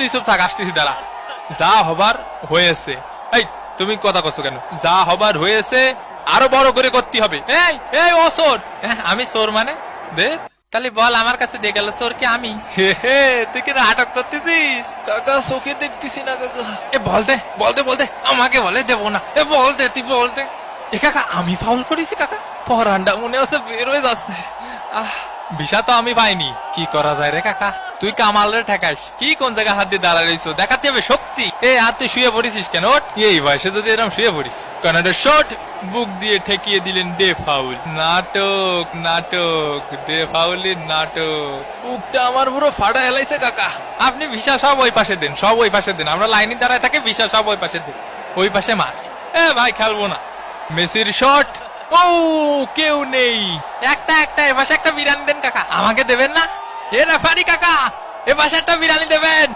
তুই চুপ থাক, আসতেছি দাঁড়া। যা হবার হয়েছে। এই তুমি কথা করছো কেন? যা হবার হয়েছে আরো বড় করে করতে হবে। এই এই ও চোর! আমি চোর মানে? দে তাহলে বল, আমার কাছে দিয়ে গেল চোর কি আমি? তুই কি নাটক করতেছিস? কাকা চোখে দেখতেছি না কাকা। এ বলতে বলতে বলতে আমাকে বলে দেবো না। এ বলতে তুই বলতে। এ কাকা আমি ফাউল করেছি কাকা? পরান্ডা মনে হচ্ছে বের হয়ে যাচ্ছে। ভিসা তো আমি পাইনি, কি করা যায় রে কাকা? তুই কামাল রে ঠেকাইস কি? কোন জায়গায় হাত দিয়ে দাঁড়া রইছো? দেখাতে হবে শক্তি। আর তুই শুয়ে পড়েছিস কেন? ওঠ, এই বয়সে যদি এরকম শুয়ে পড়িস। কানাডা শট বুক দিয়ে ঠেকিয়ে দিলেন ডে ফাউল। নাটক নাটক, ডে ফাউলের নাটক। বুকটা আমার পুরো ফাটা হেলাইছে কাকা। আপনি ভিসা সব ওই পাশে দেন, সব ওই পাশে দেন। আমরা লাইনে দাঁড়ায় থাকে, ভিসা সব ওই পাশে দেন। ওই পাশে মার। ভাই খেলবো না। মেসির শট। ও কেউ নেই। একটা এ পাশে একটা বিরানি দেন কাকা। আমাকে দেবেন না? এ রেফারি কাকা, এ পাশে একটা বিরানি দেবেন।